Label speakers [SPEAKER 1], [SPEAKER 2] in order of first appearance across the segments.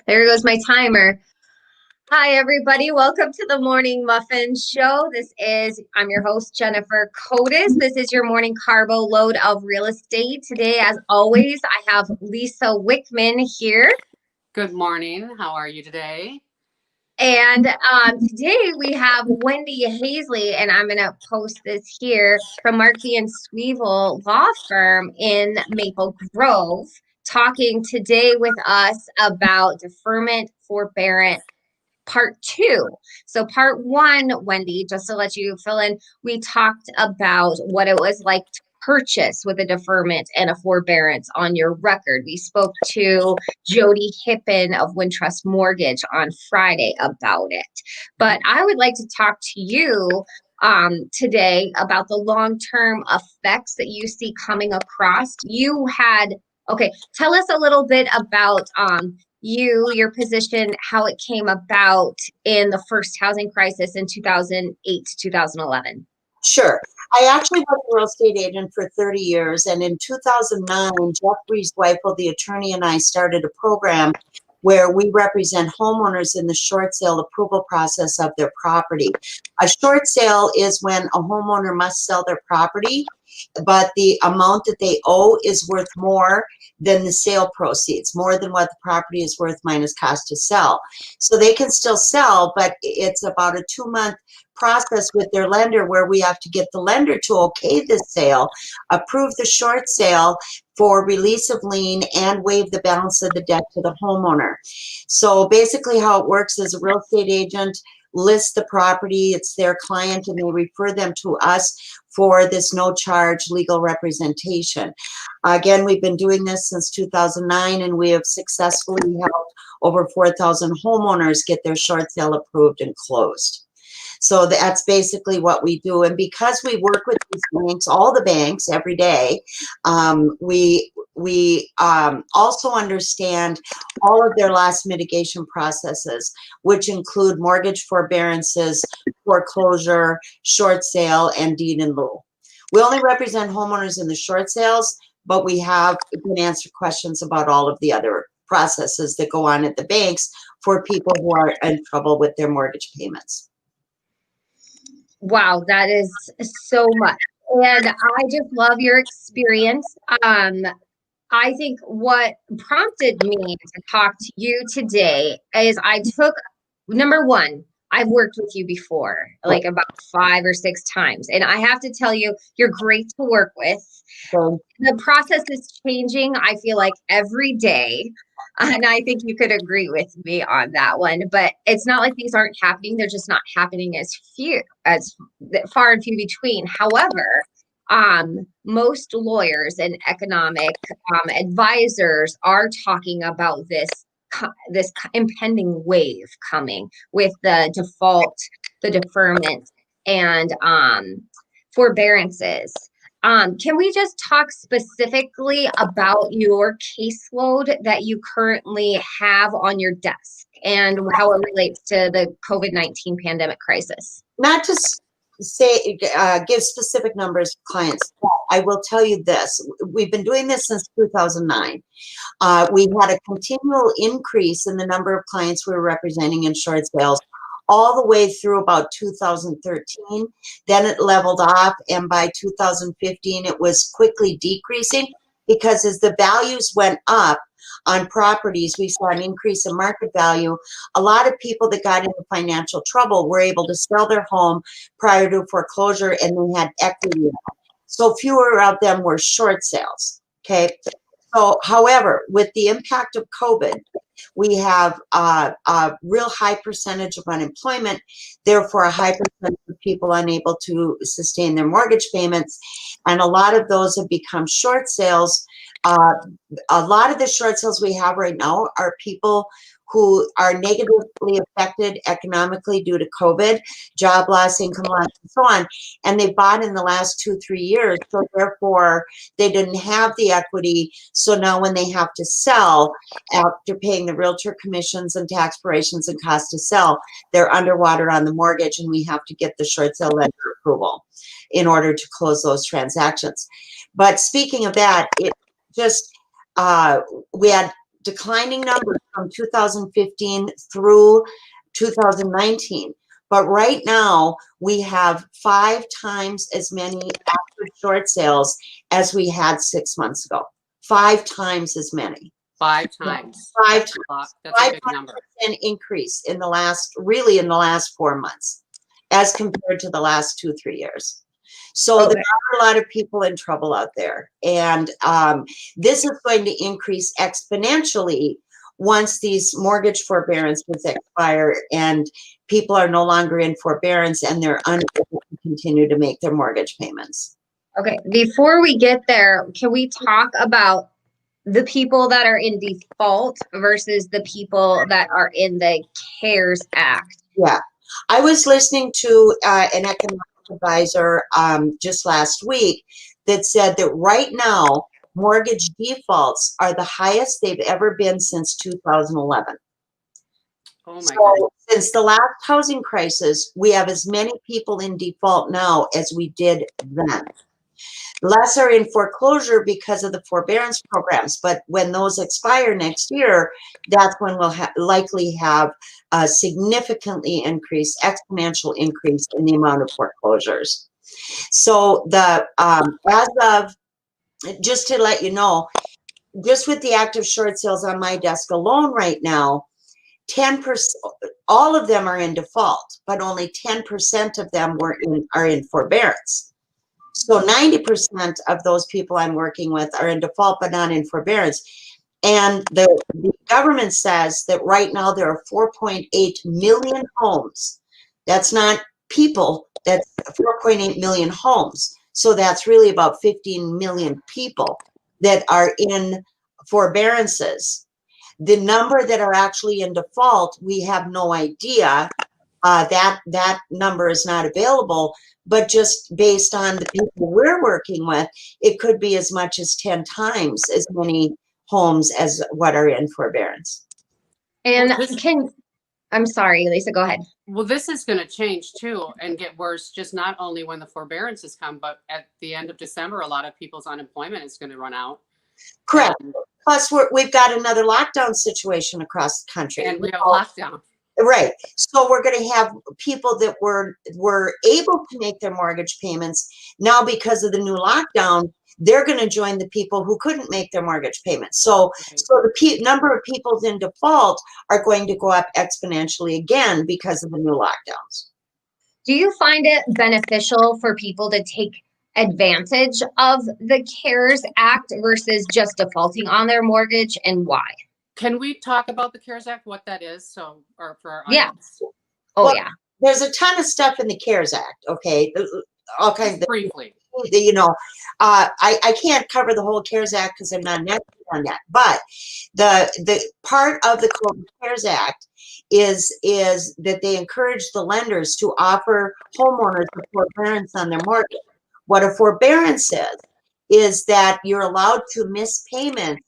[SPEAKER 1] There goes my timer. Hi, everybody. Welcome to the Morning Muffin Show. I'm your host, Jennifer Cotis. This is your morning carbo load of real estate. Today, as always, I have Lisa Wickman here.
[SPEAKER 2] Good morning. How are you today?
[SPEAKER 1] And today we have Wendy Haisley, and I'm going to post this here from Markey and Sweevil Law Firm in Maple Grove, talking today with us about deferment forbearance Part 2. So part 1, Wendy, just to let you fill in, we talked about what it was like to purchase with a deferment and a forbearance on your record. We spoke to Jody Hippen of Wintrust Mortgage on Friday about it. But I would like to talk to you today about the long-term effects that you see coming across. Tell us a little bit about your position, how it came about in the first housing crisis in 2008 to 2011.
[SPEAKER 3] Sure. I actually was a real estate agent for 30 years. And in 2009, Jeffrey's wife, the attorney, and I started a program where we represent homeowners in the short sale approval process of their property. A short sale is when a homeowner must sell their property, but the amount that they owe is worth more than the sale proceeds, more than what the property is worth minus cost to sell. So they can still sell, but it's about a 2-month process with their lender where we have to get the lender to okay this sale, approve the short sale for release of lien, and waive the balance of the debt to the homeowner. So basically how it works is a real estate agent lists the property, it's their client, and they refer them to us for this no charge legal representation. Again, we've been doing this since 2009, and we have successfully helped over 4,000 homeowners get their short sale approved and closed. So that's basically what we do. And because we work with these banks, all the banks every day, we also understand all of their loss mitigation processes, which include mortgage forbearances, foreclosure, short sale, and deed in lieu. We only represent homeowners in the short sales, but we can answer questions about all of the other processes that go on at the banks for people who are in trouble with their mortgage payments.
[SPEAKER 1] Wow, that is so much. And I just love your experience. I think what prompted me to talk to you today is number one, I've worked with you before, like about 5 or 6 times. And I have to tell you, you're great to work with. The process is changing, I feel like, every day. And I think you could agree with me on that one. But it's not like things aren't happening. They're just not happening as far and few between. However, most lawyers and economic advisors are talking about this impending wave coming with the default, the deferment, and forbearances. Can we just talk specifically about your caseload that you currently have on your desk and how it relates to the COVID-19 pandemic crisis?
[SPEAKER 3] Not to give specific numbers to clients, but I will tell you this. We've been doing this since 2009. We had a continual increase in the number of clients we were representing in short sales all the way through about 2013. Then it leveled off, and by 2015 it was quickly decreasing because as the values went up on properties, we saw an increase in market value. A lot of people that got into financial trouble were able to sell their home prior to foreclosure, and they had equity. So fewer of them were short sales. Okay. So, however, with the impact of COVID, we have a real high percentage of unemployment, therefore a high percentage of people unable to sustain their mortgage payments. And a lot of those have become short sales. A lot of the short sales we have right now are people who are negatively affected economically due to COVID, job loss, income loss, and so on. And they bought in the last 2-3 years. So therefore, they didn't have the equity. So now when they have to sell, after paying the realtor commissions and tax expirations and cost to sell, they're underwater on the mortgage, and we have to get the short sale lender approval in order to close those transactions. But speaking of that, we had declining numbers from 2015 through 2019. But right now, we have 5 times as many active short sales as we had 6 months ago. 5 times as many.
[SPEAKER 2] 5 times.
[SPEAKER 3] 5
[SPEAKER 2] That's
[SPEAKER 3] times.
[SPEAKER 2] a lot. That's a big number.
[SPEAKER 3] 500% increase in the last, really in the last 4 months, as compared to the last 2-3 years. So there are a lot of people in trouble out there. And this is going to increase exponentially once these mortgage forbearances expire and people are no longer in forbearance and they're unable to continue to make their mortgage payments.
[SPEAKER 1] Okay, before we get there, can we talk about the people that are in default versus the people that are in the CARES Act?
[SPEAKER 3] Yeah, I was listening to an economic advisor just last week that said that right now mortgage defaults are the highest they've ever been since 2011.
[SPEAKER 2] Oh my
[SPEAKER 3] So
[SPEAKER 2] goodness.
[SPEAKER 3] since the last housing crisis, we have as many people in default now as we did then. Less are in foreclosure because of the forbearance programs, but when those expire next year, that's when we'll likely have a significantly increased, exponential increase in the amount of foreclosures. So the as of, just to let you know, just with the active short sales on my desk alone right now, 10%, all of them are in default, but only 10% of them are in forbearance. So 90% of those people I'm working with are in default, but not in forbearance. And the government says that right now there are 4.8 million homes. That's not people, that's 4.8 million homes. So that's really about 15 million people that are in forbearances. The number that are actually in default, we have no idea. That number is not available, but just based on the people we're working with, it could be as much as 10 times as many homes as what are in forbearance.
[SPEAKER 1] And I'm sorry, Lisa, go ahead.
[SPEAKER 2] Well, this is going to change too and get worse, just not only when the forbearances come, but at the end of December, a lot of people's unemployment is going to run out.
[SPEAKER 3] Correct. Plus, we've got another lockdown situation across the country.
[SPEAKER 2] And we have a lockdown.
[SPEAKER 3] Right. So we're going to have people that were able to make their mortgage payments now because of the new lockdown. They're going to join the people who couldn't make their mortgage payments. So the number of people in default are going to go up exponentially again because of the new lockdowns.
[SPEAKER 1] Do you find it beneficial for people to take advantage of the CARES Act versus just defaulting on their mortgage, and why?
[SPEAKER 2] Can we talk about the CARES Act, what that is? So, or for our
[SPEAKER 1] audience?
[SPEAKER 2] audience?
[SPEAKER 1] Oh, yeah.
[SPEAKER 3] There's a ton of stuff in the CARES Act, okay? All kinds of
[SPEAKER 2] briefly.
[SPEAKER 3] You know, I can't cover the whole CARES Act because I'm not an expert on that. But the part of the CARES Act is that they encourage the lenders to offer homeowners a forbearance on their mortgage. What a forbearance is that you're allowed to miss payment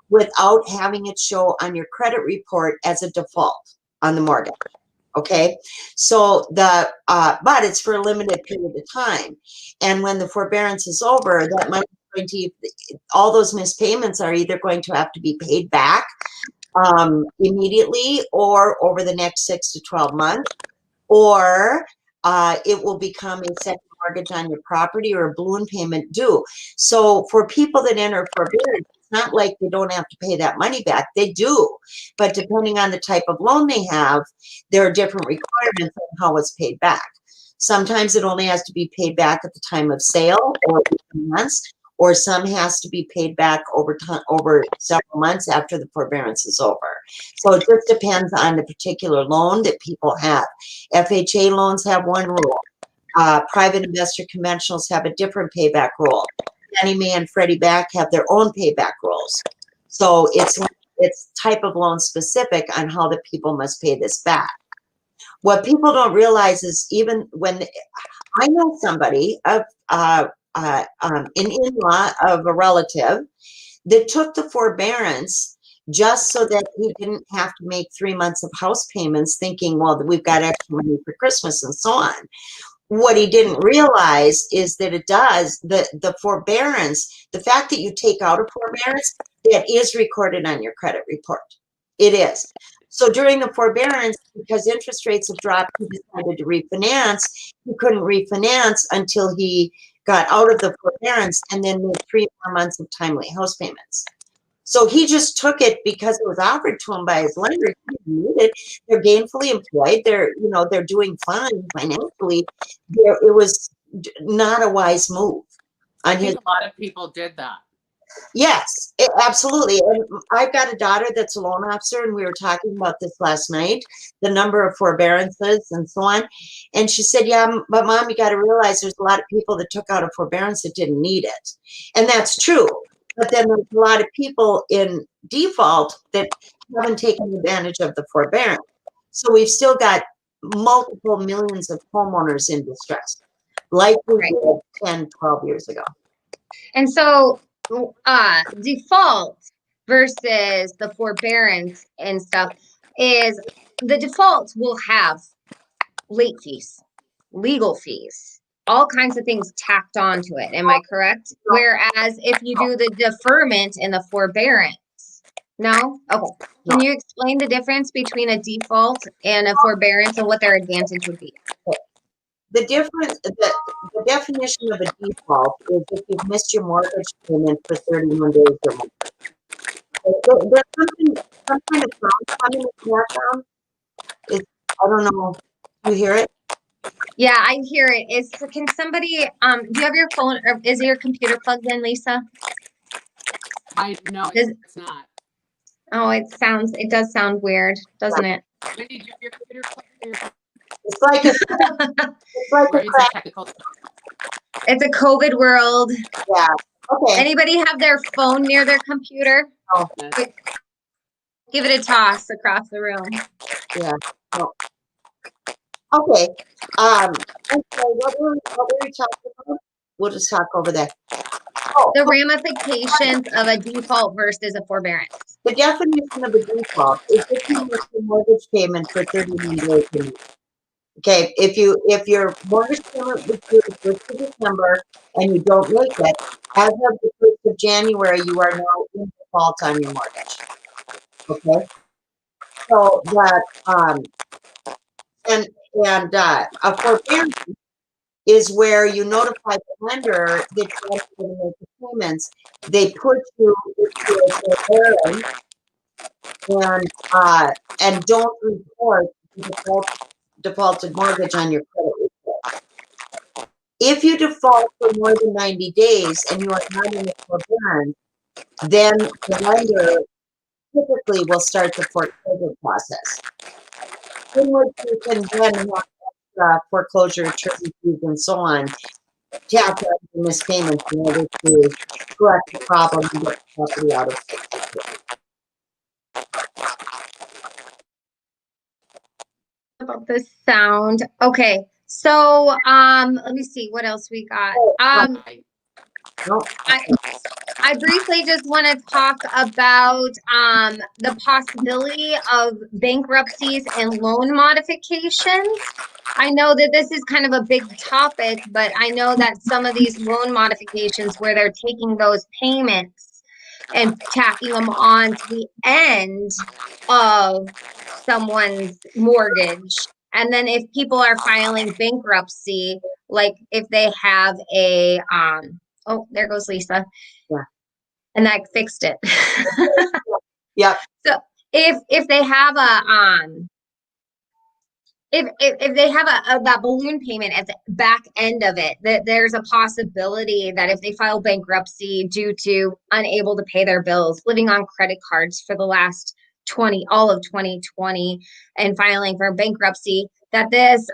[SPEAKER 3] without having it show on your credit report as a default on the mortgage. Okay, so but it's for a limited period of time, and when the forbearance is over, that money is going to, all those missed payments are either going to have to be paid back immediately or over the next 6 to 12 months, or it will become a second mortgage on your property or a balloon payment due. So for people that enter forbearance, it's not like they don't have to pay that money back. They do. But depending on the type of loan they have, there are different requirements on how it's paid back. Sometimes it only has to be paid back at the time of sale or 18 months, or some has to be paid back over time, over several months after the forbearance is over. So it just depends on the particular loan that people have. FHA loans have one rule. Private investor conventionals have a different payback rule. Fannie Mae and Freddie Mac have their own payback rules. So it's type of loan specific on how the people must pay this back. What people don't realize is even when I know somebody of an in-law of a relative that took the forbearance just so that he didn't have to make 3 months of house payments, thinking, well, we've got extra money for Christmas and so on. What he didn't realize is that it does, the forbearance, the fact that you take out a forbearance that is recorded on your credit report. It is. So during the forbearance, because interest rates have dropped, he decided to refinance. He couldn't refinance until he got out of the forbearance and then made 3 more months of timely house payments. So he just took it because it was offered to him by his lender. He didn't need it. They're gainfully employed. They're doing fine financially. It was not a wise move on
[SPEAKER 2] I
[SPEAKER 3] his.
[SPEAKER 2] think a lot of people did that.
[SPEAKER 3] Yes, absolutely. And I've got a daughter that's a loan officer, and we were talking about this last night, the number of forbearances and so on. And she said, yeah, but Mom, you got to realize there's a lot of people that took out a forbearance that didn't need it. And that's true. But then there's a lot of people in default that haven't taken advantage of the forbearance. So we've still got multiple millions of homeowners in distress, like we did 10, 12 years ago.
[SPEAKER 1] And so default versus the forbearance and stuff is the default will have late fees, legal fees, all kinds of things tacked onto it. Am I correct? Whereas if you do the deferment and the forbearance, no? Okay. Can you explain the difference between a default and a forbearance and what their advantage would be?
[SPEAKER 3] The definition of a default is if you've missed your mortgage payment for 31 days or more. There's some kind of sound coming in the background. I don't know. Do you hear it?
[SPEAKER 1] Yeah, I hear it. Can somebody do you have your phone or is your computer plugged in, Lisa?
[SPEAKER 2] No, it's not.
[SPEAKER 1] Oh, it does sound weird, doesn't it?
[SPEAKER 2] Wendy, do you have your computer plugged in?
[SPEAKER 3] It's like a
[SPEAKER 2] Technical.
[SPEAKER 1] It's a COVID world.
[SPEAKER 3] Yeah. Okay.
[SPEAKER 1] Anybody have their phone near their computer?
[SPEAKER 3] Oh.
[SPEAKER 1] Give it a toss across the room.
[SPEAKER 3] Yeah. Oh. Okay. What were we talking about? We'll just talk over that. Oh.
[SPEAKER 1] The ramifications of a default versus a forbearance.
[SPEAKER 3] The definition of a default is if you miss your mortgage payment for 31 days. Okay, if your mortgage payment was due the 1st of December and you don't make it, as of the 1st of January, you are now in default on your mortgage. Okay, so that a forbearance is where you notify the lender that you're going to make the payments. They put you into a forbearance and don't report the defaulted mortgage on your credit report. If you default for more than 90 days and you are not in the forbearance, then the lender typically will start the foreclosure process, in which you can then have foreclosure attorney fees and so on to have to miss payments in order to correct the problem and get the property out of foreclosure.
[SPEAKER 1] About the sound. Okay. So let me see what else we got. I briefly just want to talk about the possibility of bankruptcies and loan modifications. I know that this is kind of a big topic, but I know that some of these loan modifications where they're taking those payments and tacking them on to the end of someone's mortgage. And then if people are filing bankruptcy, like if they have a oh, there goes Lisa.
[SPEAKER 3] Yeah.
[SPEAKER 1] And that fixed it.
[SPEAKER 3] Yeah.
[SPEAKER 1] So if they have a if they have that balloon payment at the back end of it, that there's a possibility that if they file bankruptcy due to unable to pay their bills, living on credit cards for the last all of 2020 and filing for bankruptcy, that this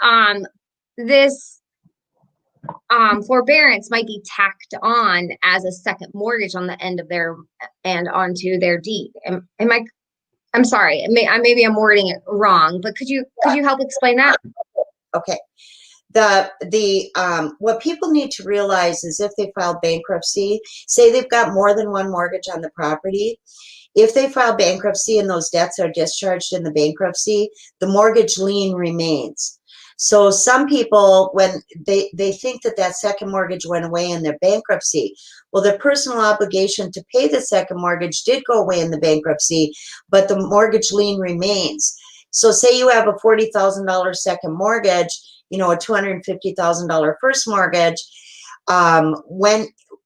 [SPEAKER 1] forbearance might be tacked on as a second mortgage on the end of onto their deed. I'm sorry, maybe I'm wording it wrong, but could you help explain that?
[SPEAKER 3] Okay. What people need to realize is if they file bankruptcy, say they've got more than one mortgage on the property, if they file bankruptcy and those debts are discharged in the bankruptcy, the mortgage lien remains. So some people, when they think that that second mortgage went away in their bankruptcy, well, their personal obligation to pay the second mortgage did go away in the bankruptcy, but the mortgage lien remains. So say you have a $40,000 second mortgage, you know, a $250,000 first mortgage.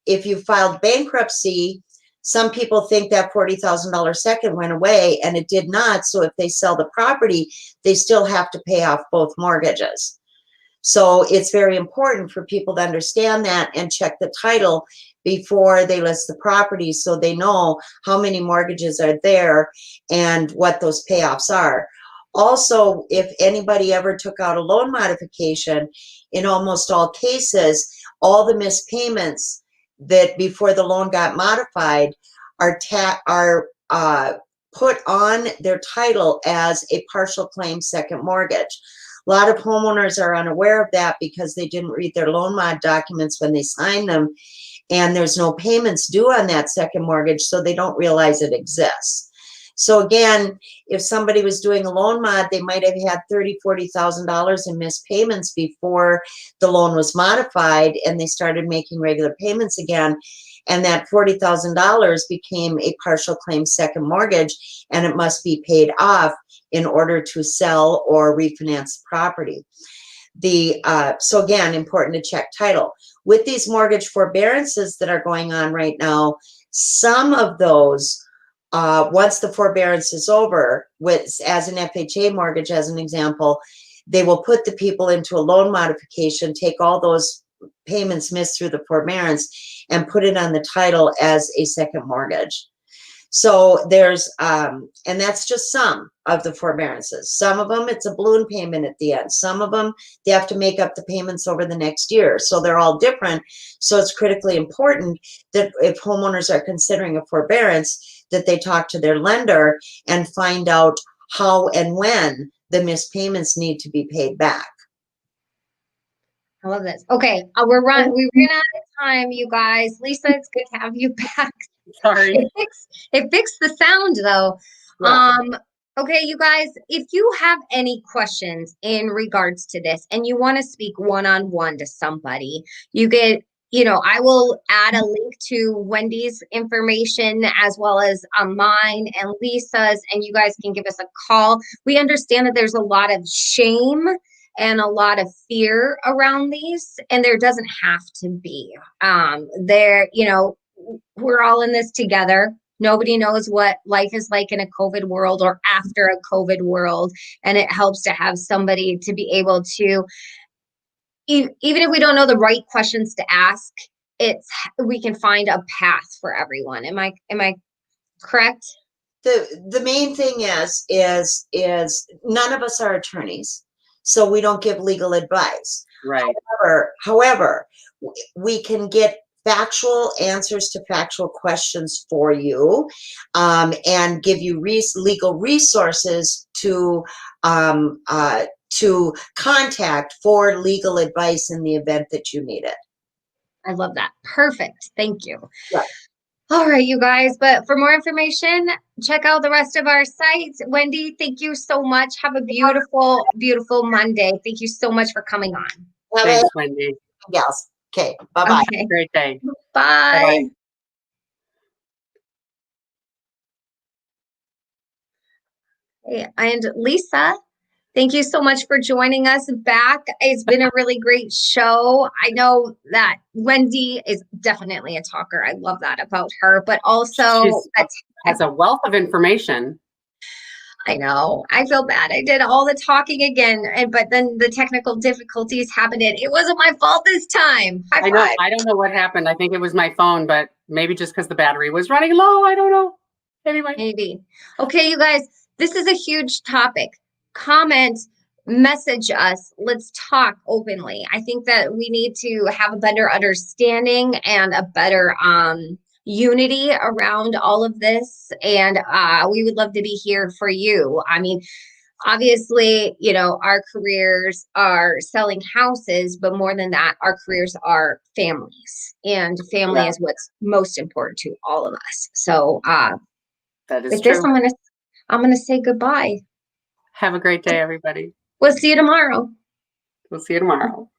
[SPEAKER 3] If you filed bankruptcy, some people think that $40,000 second went away, and it did not. So if they sell the property, they still have to pay off both mortgages. So it's very important for people to understand that and check the title before they list the property, so they know how many mortgages are there and what those payoffs are. Also, if anybody ever took out a loan modification, in almost all cases, all the missed payments that before the loan got modified are put on their title as a partial claim second mortgage. A lot of homeowners are unaware of that because they didn't read their loan mod documents when they signed them, and there's no payments due on that second mortgage, so they don't realize it exists. So again, if somebody was doing a loan mod, they might have had $30,000, $40,000 in missed payments before the loan was modified, and they started making regular payments again. And that $40,000 became a partial claim second mortgage, and it must be paid off in order to sell or refinance the property. So again, important to check title. With these mortgage forbearances that are going on right now, some of those, once the forbearance is over, as an FHA mortgage, as an example, they will put the people into a loan modification, take all those payments missed through the forbearance, and put it on the title as a second mortgage. So there's, and that's just some of the forbearances. Some of them, it's a balloon payment at the end. Some of them, they have to make up the payments over the next year. So they're all different. So it's critically important that if homeowners are considering a forbearance, that they talk to their lender and find out how and when the missed payments need to be paid back.
[SPEAKER 1] I love this. Okay, we ran out of time, you guys. Lisa, it's good to have you back.
[SPEAKER 2] Sorry.
[SPEAKER 1] It fixed the sound though.
[SPEAKER 2] Yeah.
[SPEAKER 1] Okay, you guys, if you have any questions in regards to this and you want to speak one-on-one to somebody, you get, I will add a link to Wendy's information as well as mine and Lisa's, and you guys can give us a call. We understand that there's a lot of shame and a lot of fear around these, and there doesn't have to be. We're all in this together. Nobody knows what life is like in a COVID world or after a COVID world. And it helps to have somebody to be able to, even if we don't know the right questions to ask, we can find a path for everyone. Am I correct?
[SPEAKER 3] The main thing is none of us are attorneys, so we don't give legal advice.
[SPEAKER 2] Right.
[SPEAKER 3] However, we can get factual answers to factual questions for you, and give you legal resources to contact for legal advice in the event that you need it.
[SPEAKER 1] I love that. Perfect. Thank you.
[SPEAKER 3] Yeah.
[SPEAKER 1] All right, you guys. But for more information, check out the rest of our sites. Wendy, thank you so much. Have a beautiful, beautiful Monday. Thank you so much for coming on.
[SPEAKER 2] Thanks, Wendy.
[SPEAKER 3] Yes. Okay. Bye-bye.
[SPEAKER 1] Okay.
[SPEAKER 2] Great day.
[SPEAKER 1] Bye. Bye. And Lisa, thank you so much for joining us back. It's been a really great show. I know that Wendy is definitely a talker. I love that about her, but also
[SPEAKER 2] has a wealth of information.
[SPEAKER 1] I know. I feel bad. I did all the talking again, but then the technical difficulties happened. It wasn't my fault this time. High five.
[SPEAKER 2] I don't know what happened. I think it was my phone, but maybe just because the battery was running low. I don't know. Anyway.
[SPEAKER 1] Maybe. Okay, you guys, this is a huge topic. Comment, message us. Let's talk openly. I think that we need to have a better understanding and a better unity around all of this, and we would love to be here for you. I mean, obviously, our careers are selling houses, but more than that, our careers are families, and family is what's most important to all of us. So
[SPEAKER 2] that is
[SPEAKER 1] with
[SPEAKER 2] true.
[SPEAKER 1] this, I'm gonna say goodbye.
[SPEAKER 2] Have a great day, everybody.
[SPEAKER 1] We'll see you tomorrow.
[SPEAKER 2] We'll see you tomorrow.